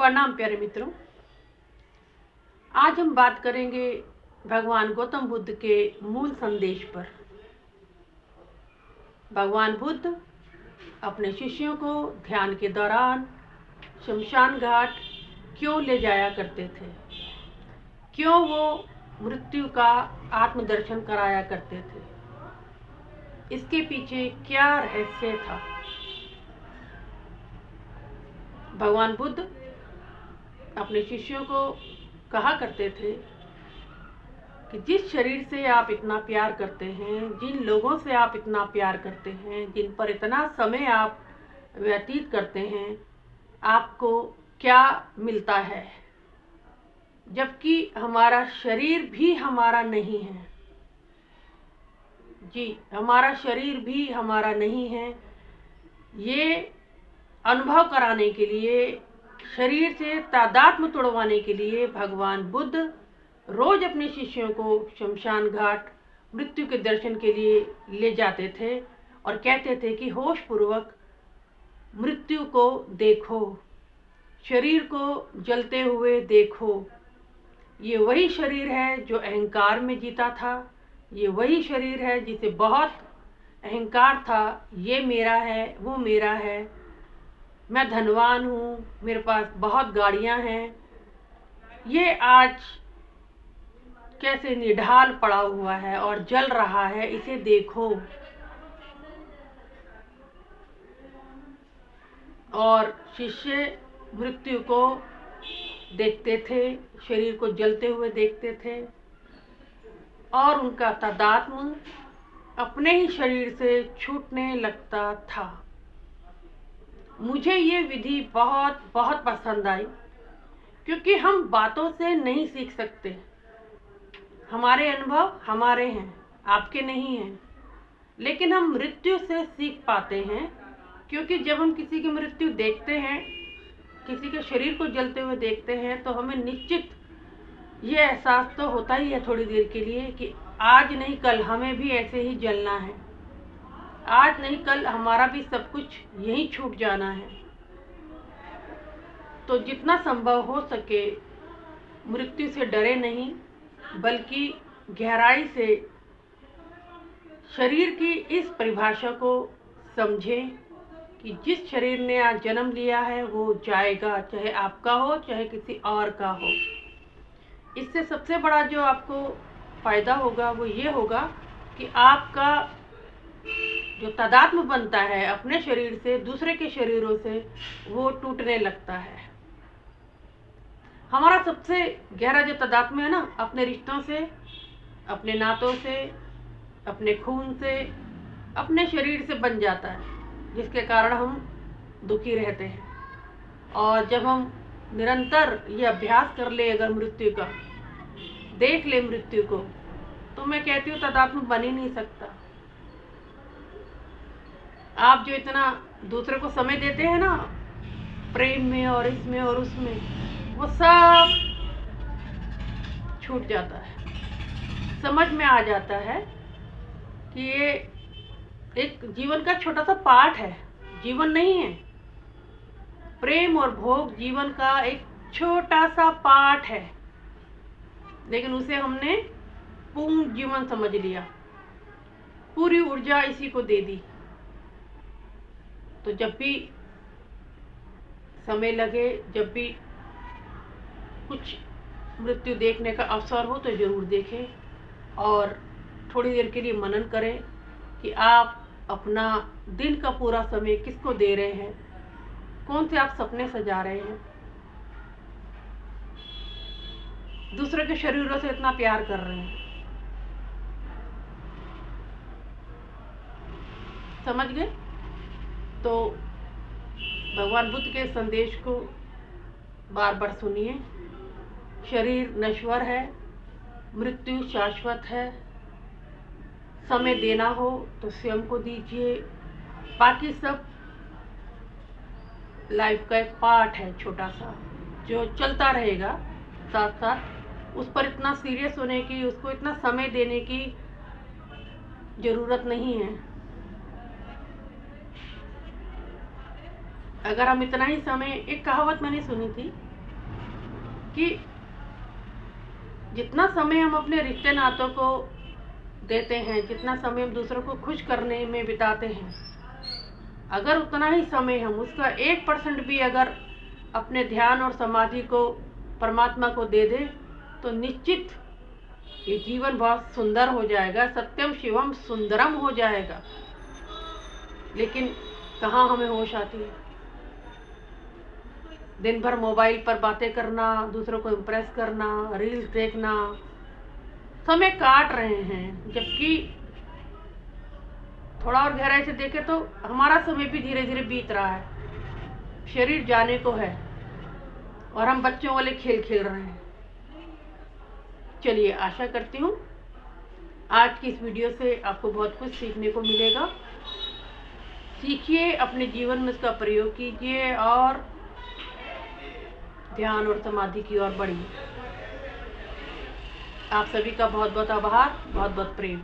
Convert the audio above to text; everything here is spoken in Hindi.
प्रणाम प्यारे मित्रों। आज हम बात करेंगे भगवान गौतम बुद्ध के मूल संदेश पर। भगवान बुद्ध अपने शिष्यों को ध्यान के दौरान शमशान घाट क्यों ले जाया करते थे, क्यों वो मृत्यु का आत्मदर्शन कराया करते थे, इसके पीछे क्या रहस्य था। भगवान बुद्ध अपने शिष्यों को कहा करते थे कि जिस शरीर से आप इतना प्यार करते हैं, जिन लोगों से आप इतना प्यार करते हैं, जिन पर इतना समय आप व्यतीत करते हैं, आपको क्या मिलता है, जबकि हमारा शरीर भी हमारा नहीं है। जी, हमारा शरीर भी हमारा नहीं है। ये अनुभव कराने के लिए, शरीर से तादात्म्य तोड़वाने के लिए भगवान बुद्ध रोज अपने शिष्यों को शमशान घाट मृत्यु के दर्शन के लिए ले जाते थे और कहते थे कि होश पूर्वक मृत्यु को देखो, शरीर को जलते हुए देखो। ये वही शरीर है जो अहंकार में जीता था, ये वही शरीर है जिसे बहुत अहंकार था, ये मेरा है, वो मेरा है, मैं धनवान हूँ, मेरे पास बहुत गाड़ियाँ हैं। ये आज कैसे निढाल पड़ा हुआ है और जल रहा है, इसे देखो। और शिष्य मृत्यु को देखते थे, शरीर को जलते हुए देखते थे और उनका तादात्म्य अपने ही शरीर से छूटने लगता था। मुझे ये विधि बहुत बहुत पसंद आई, क्योंकि हम बातों से नहीं सीख सकते। हमारे अनुभव हमारे हैं, आपके नहीं हैं, लेकिन हम मृत्यु से सीख पाते हैं। क्योंकि जब हम किसी की मृत्यु देखते हैं, किसी के शरीर को जलते हुए देखते हैं, तो हमें निश्चित ये एहसास तो होता ही है थोड़ी देर के लिए कि आज नहीं कल हमें भी ऐसे ही जलना है, आज नहीं कल हमारा भी सब कुछ यहीं छूट जाना है। तो जितना संभव हो सके मृत्यु से डरे नहीं, बल्कि गहराई से शरीर की इस परिभाषा को समझें कि जिस शरीर ने आज जन्म लिया है वो जाएगा, चाहे आपका हो चाहे किसी और का हो। इससे सबसे बड़ा जो आपको फायदा होगा वो ये होगा कि आपका जो तादात्म्य बनता है अपने शरीर से दूसरे के शरीरों से, वो टूटने लगता है। हमारा सबसे गहरा जो तादात्म्य है ना, अपने रिश्तों से, अपने नातों से, अपने खून से, अपने शरीर से बन जाता है, जिसके कारण हम दुखी रहते हैं। और जब हम निरंतर ये अभ्यास कर ले, अगर मृत्यु का देख ले मृत्यु को, तो मैं कहती हूँ तादात्म्य बन ही नहीं सकता। आप जो इतना दूसरे को समय देते हैं ना, प्रेम में और इसमें और उसमें, वो सब छूट जाता है। समझ में आ जाता है कि ये एक जीवन का छोटा सा पार्ट है, जीवन नहीं है। प्रेम और भोग जीवन का एक छोटा सा पार्ट है, लेकिन उसे हमने पूर्ण जीवन समझ लिया, पूरी ऊर्जा इसी को दे दी। तो जब भी समय लगे, जब भी कुछ मृत्यु देखने का अवसर हो, तो जरूर देखें और थोड़ी देर के लिए मनन करें कि आप अपना दिन का पूरा समय किसको दे रहे हैं, कौन से आप सपने सजा रहे हैं, दूसरे के शरीरों से इतना प्यार कर रहे हैं। समझ गए? तो भगवान बुद्ध के संदेश को बार बार सुनिए। शरीर नश्वर है, मृत्यु शाश्वत है। समय देना हो तो स्वयं को दीजिए, बाकी सब लाइफ का एक पार्ट है छोटा सा, जो चलता रहेगा साथ साथ। उस पर इतना सीरियस होने की, उसको इतना समय देने की जरूरत नहीं है। अगर हम इतना ही समय, एक कहावत मैंने सुनी थी कि जितना समय हम अपने रिश्ते नातों को देते हैं, जितना समय हम दूसरों को खुश करने में बिताते हैं, अगर उतना ही समय हम उसका 1% भी अगर अपने ध्यान और समाधि को, परमात्मा को दे दें, तो निश्चित ये जीवन बहुत सुंदर हो जाएगा, सत्यम शिवम सुंदरम हो जाएगा। लेकिन कहाँ हमें होश आती है? दिन भर मोबाइल पर बातें करना, दूसरों को इम्प्रेस करना, रील्स देखना, समय काट रहे हैं। जबकि थोड़ा और गहराई से देखें तो हमारा समय भी धीरे धीरे बीत रहा है, शरीर जाने को है और हम बच्चों वाले खेल खेल रहे हैं। चलिए, आशा करती हूँ आज की इस वीडियो से आपको बहुत कुछ सीखने को मिलेगा। सीखिए, अपने जीवन में इसका प्रयोग कीजिए और ध्यान और समाधि की ओर बढ़िए। आप सभी का बहुत बहुत आभार, बहुत बहुत प्रेम।